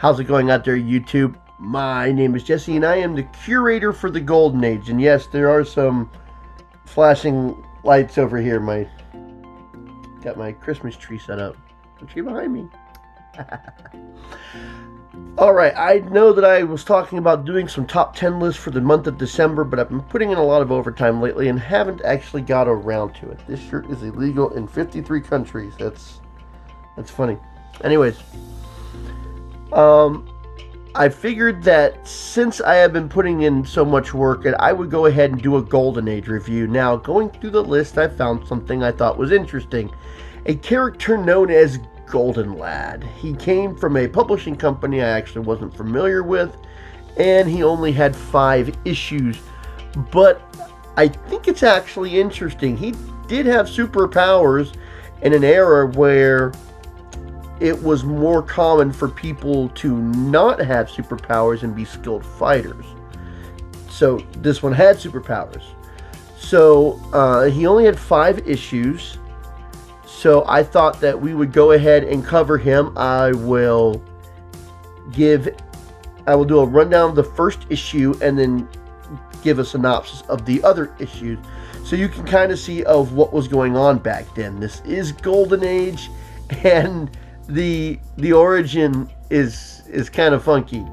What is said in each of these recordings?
How's it going out there, YouTube? My name is Jesse, and I am the curator for the Golden Age. And yes, there are some flashing lights over here. Got my Christmas tree set up. The tree behind me. Alright, I know that I was talking about doing some top 10 lists for the month of December, but I've been putting in a lot of overtime lately and haven't actually got around to it. This shirt is illegal in 53 countries. That's funny. Anyways, I figured that since I have been putting in so much work, that I would go ahead and do a Golden Age review. Now, going through the list, I found something I thought was interesting. A character known as Golden Lad. He came from a publishing company I actually wasn't familiar with, and he only had 5 issues. But I think it's actually interesting. He did have superpowers in an era where it was more common for people to not have superpowers and be skilled fighters. So this one had superpowers. So he only had 5 issues. So I thought that we would go ahead and cover him. I will do a rundown of the first issue and then give a synopsis of the other issues, so you can kind of see of what was going on back then. This is Golden Age, and the origin is kind of funky.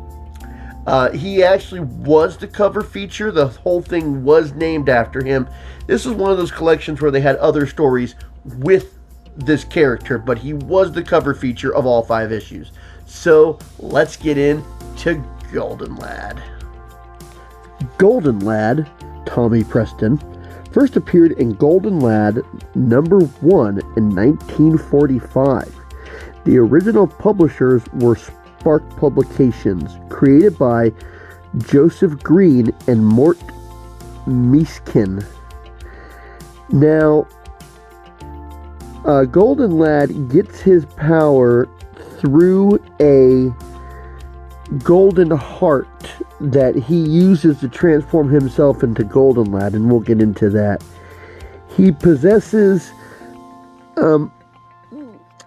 He actually was the cover feature. The whole thing was named after him. This is one of those collections where they had other stories with this character, but he was the cover feature of all 5 issues. So let's get into Golden Lad. Golden Lad, Tommy Preston, first appeared in Golden Lad number 1 in 1945. The original publishers were Spark Publications, created by Joseph Green and Mort Miskin. Now, Golden Lad gets his power through a golden heart that he uses to transform himself into Golden Lad, and we'll get into that. He possesses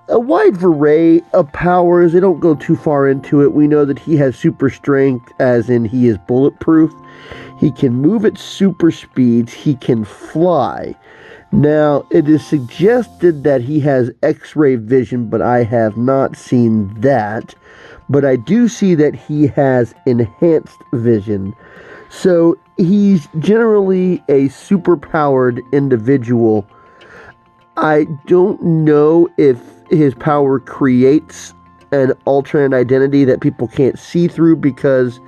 a wide array of powers. They don't go too far into it. We know that he has super strength, as in he is bulletproof. He can move at super speeds. He can fly. Now, it is suggested that he has X-ray vision, but I have not seen that. But I do see that he has enhanced vision. So he's generally a super-powered individual. I don't know if his power creates an alternate identity that people can't see through, because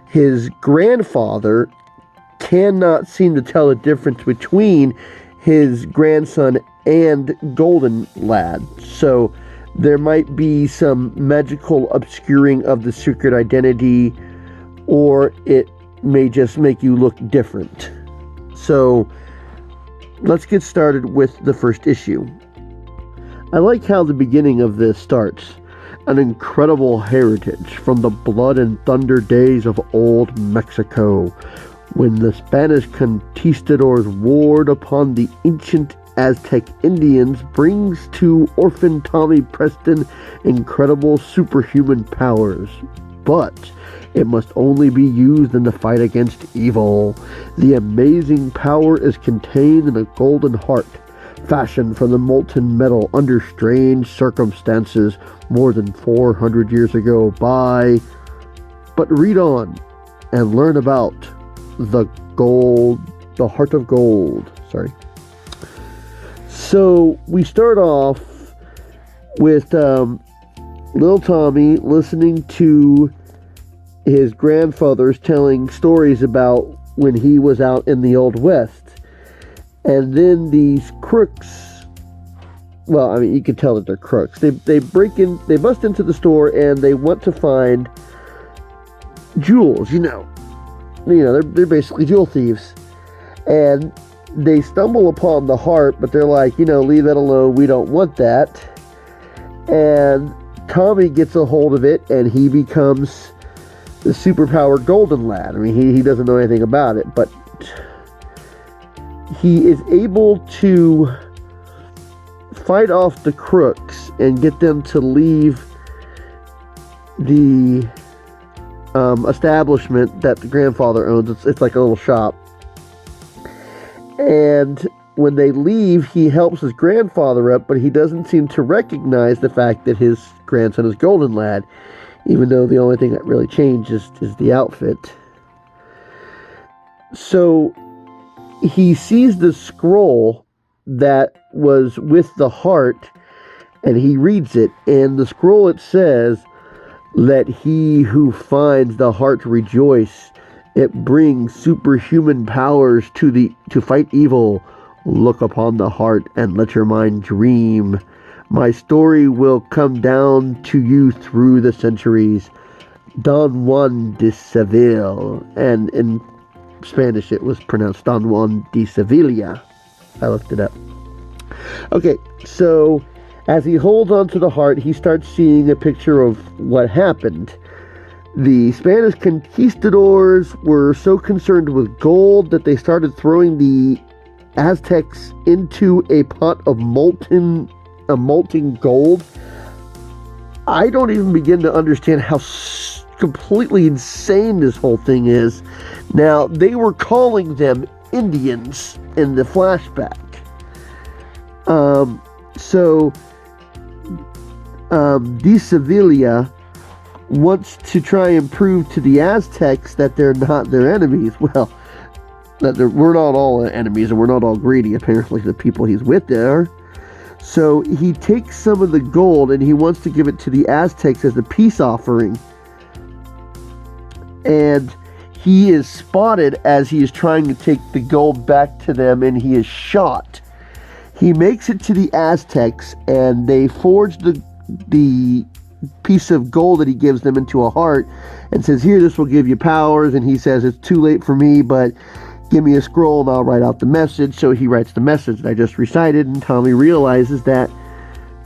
his grandfather cannot seem to tell the difference between his grandson and Golden Lad. So there might be some magical obscuring of the secret identity, or it may just make you look different. So let's get started with the first issue. I like how the beginning of this starts. An incredible heritage from the blood and thunder days of old Mexico, when the Spanish conquistadors warred upon the ancient Aztec Indians, brings to orphan Tommy Preston incredible superhuman powers. But it must only be used in the fight against evil. The amazing power is contained in a golden heart, fashioned from the molten metal under strange circumstances more than 400 years ago by... But read on and learn about the Heart of Gold. So we start off with little Tommy listening to his grandfathers telling stories about when he was out in the Old West. And then these crooks, well, I mean, you can tell that they're crooks. They bust into the store, and they want to find jewels, they're basically jewel thieves. And they stumble upon the heart, but they're like, leave it alone, we don't want that. And Tommy gets a hold of it, and he becomes the superpowered Golden Lad. I mean, he doesn't know anything about it, but he is able to fight off the crooks and get them to leave the establishment that the grandfather owns. It's like a little shop. And when they leave, he helps his grandfather up, but he doesn't seem to recognize the fact that his grandson is Golden Lad, even though the only thing that really changed is the outfit. So he sees the scroll that was with the heart, and he reads it. And the scroll, it says, "Let he who finds the heart rejoice. It brings superhuman powers to fight evil. Look upon the heart and let your mind dream. My story will come down to you through the centuries. Don Juan de Seville." And in Spanish it was pronounced Don Juan de Sevilla. I looked it up. Okay, so as he holds onto the heart, he starts seeing a picture of what happened. The Spanish conquistadors were so concerned with gold that they started throwing the Aztecs into a pot of molten gold. I don't even begin to understand how completely insane this whole thing is. Now, they were calling them Indians in the flashback. De Sevilla wants to try and prove to the Aztecs that they're not their enemies. Well, we're not all enemies, and we're not all greedy. Apparently, the people he's with there. So he takes some of the gold and he wants to give it to the Aztecs as a peace offering. And he is spotted as he is trying to take the gold back to them, and he is shot. He makes it to the Aztecs, and they forge the piece of gold that he gives them into a heart and says, "Here, this will give you powers." And he says, "It's too late for me, but give me a scroll and I'll write out the message." So he writes the message that I just recited, and Tommy realizes that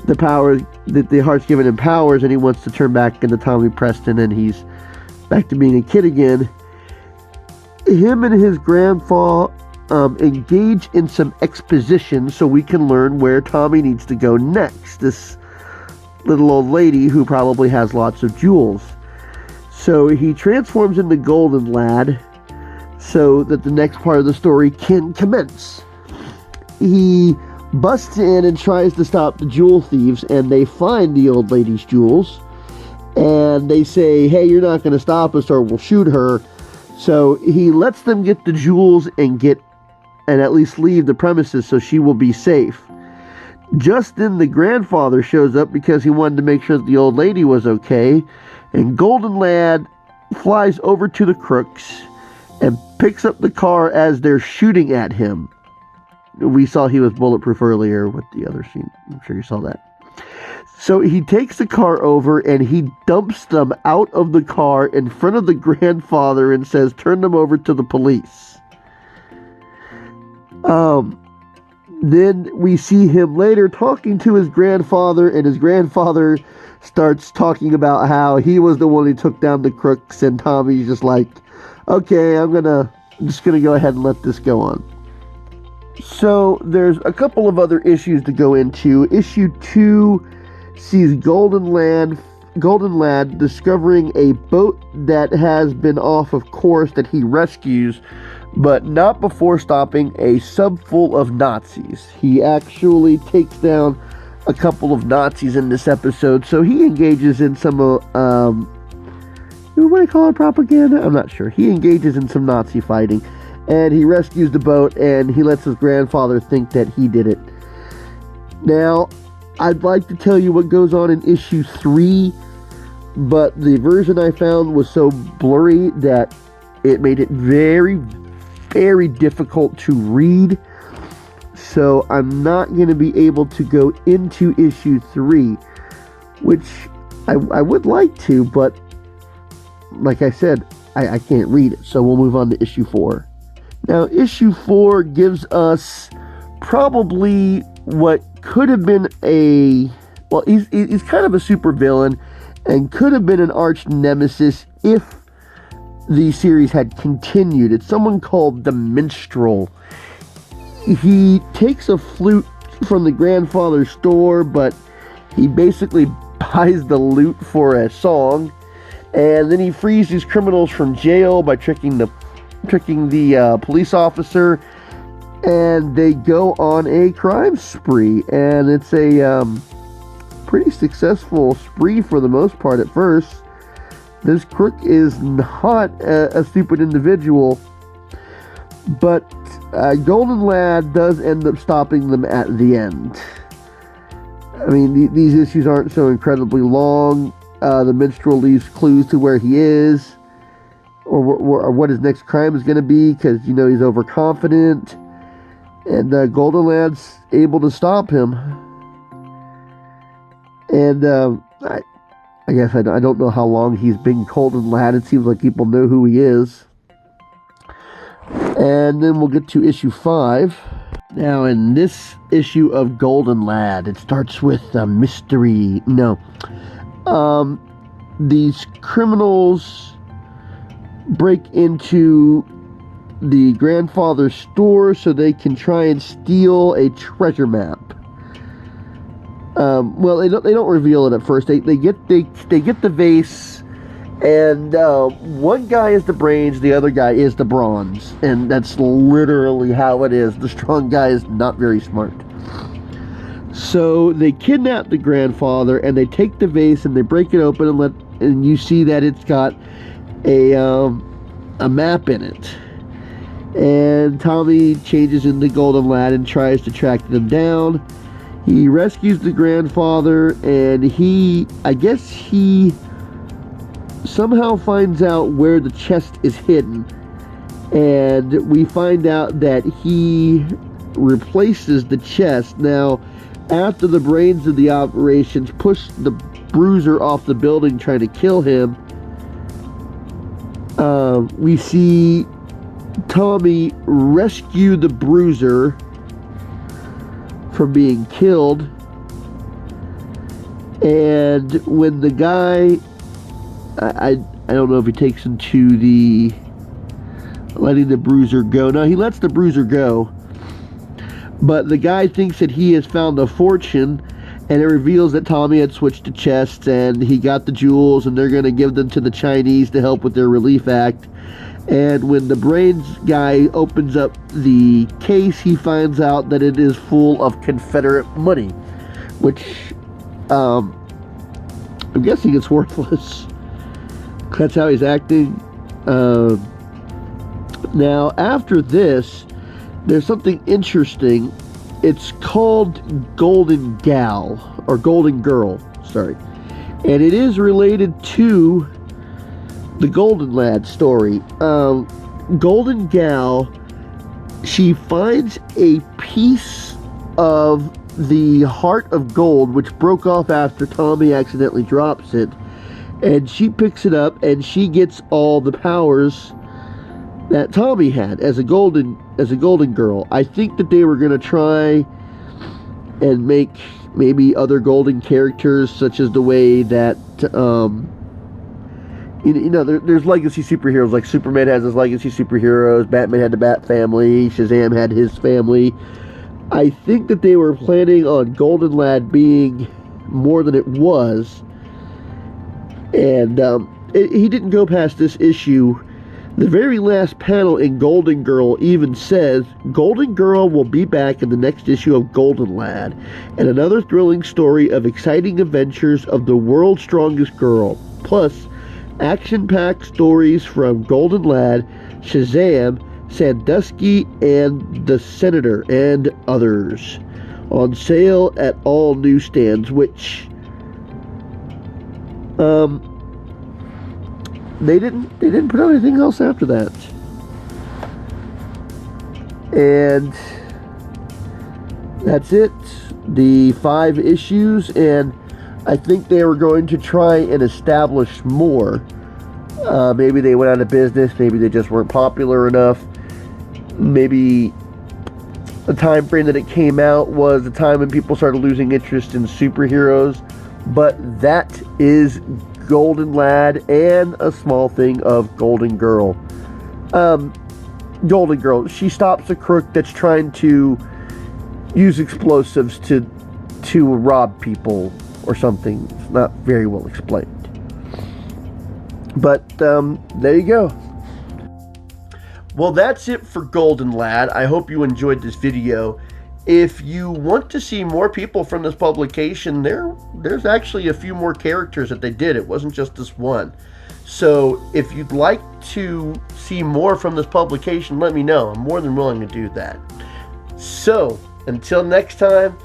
the heart's given him powers, and he wants to turn back into Tommy Preston, and he's back to being a kid again. Him and his grandpa engage in some exposition so we can learn where Tommy needs to go next. This little old lady who probably has lots of jewels. So he transforms into Golden Lad so that the next part of the story can commence. He busts in and tries to stop the jewel thieves, and they find the old lady's jewels, and they say, "Hey, you're not going to stop us or we'll shoot her." So he lets them get the jewels and at least leave the premises so she will be safe. Just then the grandfather shows up because he wanted to make sure that the old lady was okay, and Golden Lad flies over to the crooks and picks up the car as they're shooting at him. We saw he was bulletproof earlier with the other scene. I'm sure you saw that. So he takes the car over and he dumps them out of the car in front of the grandfather and says, "Turn them over to the police." Then we see him later talking to his grandfather, and his grandfather starts talking about how he was the one who took down the crooks, and Tommy's just like, "Okay, I'm just gonna go ahead and let this go on." So there's a couple of other issues to go into. Issue 2 sees Golden Lad discovering a boat that has been off of course that he rescues, but not before stopping a sub full of Nazis. He actually takes down a couple of Nazis in this episode, so he engages in some what do I call it, propaganda? I'm not sure. He engages in some Nazi fighting, and he rescues the boat, and he lets his grandfather think that he did it. Now, I'd like to tell you what goes on in issue 3, but the version I found was so blurry that it made it very, very difficult to read. So I'm not going to be able to go into issue 3, which I would like to, but like I said, I can't read it. So we'll move on to issue 4. Now, issue 4 gives us probably what could have been he's kind of a super villain and could have been an arch nemesis if the series had continued. It's someone called the Minstrel. He takes a flute from the grandfather's store, but he basically buys the loot for a song, and then he frees these criminals from jail by tricking the police officer, and they go on a crime spree, and it's a pretty successful spree for the most part at first. This crook is not a stupid individual, but Golden Lad does end up stopping them at the end. I mean, these issues aren't so incredibly long. The minstrel leaves clues to where he is, or what his next crime is going to be, because, you know, he's overconfident, and Golden Lad's able to stop him. And I guess I don't know how long he's been Golden Lad. It seems like people know who he is. And then we'll get to issue 5. Now, in this issue of Golden Lad, it starts with a mystery. No. These criminals break into the grandfather's store so they can try and steal a treasure map. Well, they don't reveal it at first. They get the vase, and one guy is the brains, the other guy is the bronze, and that's literally how it is. The strong guy is not very smart. So they kidnap the grandfather, and they take the vase and they break it open and you see that it's got a map in it. And Tommy changes into Golden Lad and tries to track them down. He rescues the grandfather, and I guess he somehow finds out where the chest is hidden. And we find out that he replaces the chest. Now, after the brains of the operations push the bruiser off the building trying to kill him, we see Tommy rescue the bruiser from being killed. And when the guy, I don't know if he takes him to the letting the bruiser go. No, he lets the bruiser go. But the guy thinks that he has found a fortune, and it reveals that Tommy had switched to chests, and he got the jewels, and they're going to give them to the Chinese to help with their relief act. And when the brains guy opens up the case, he finds out that it is full of Confederate money, which I'm guessing it's worthless. That's how he's acting. Now, after this, there's something interesting. It's called Golden Gal, or Golden Girl, sorry. And it is related to the Golden Lad story. Golden Gal, she finds a piece of the heart of gold, which broke off after Tommy accidentally drops it, and she picks it up, and she gets all the powers that Tommy had as a golden girl. I think that they were going to try and make maybe other golden characters, such as the way that there's legacy superheroes, like Superman has his legacy superheroes, Batman had the Bat family, Shazam had his family. I think that they were planning on Golden Lad being more than it was, and he didn't go past this issue. The very last panel in Golden Girl even says, Golden Girl will be back in the next issue of Golden Lad, and another thrilling story of exciting adventures of the world's strongest girl, plus action-packed stories from Golden Lad, Shazam, Sandusky, and the Senator, and others. On sale at all newsstands, which they didn't put out anything else after that. And that's it. The 5 issues, and I think they were going to try and establish more. Maybe they went out of business. Maybe they just weren't popular enough. Maybe the time frame that it came out was the time when people started losing interest in superheroes. But that is Golden Lad and a small thing of Golden Girl. Golden Girl, she stops a crook that's trying to use explosives to rob people or something. It's not very well explained. But there you go. Well, that's it for Golden Lad. I hope you enjoyed this video. If you want to see more people from this publication, there's actually a few more characters that they did. It wasn't just this one. So if you'd like to see more from this publication, let me know. I'm more than willing to do that. So until next time,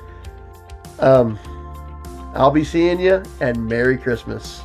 I'll be seeing you, and Merry Christmas.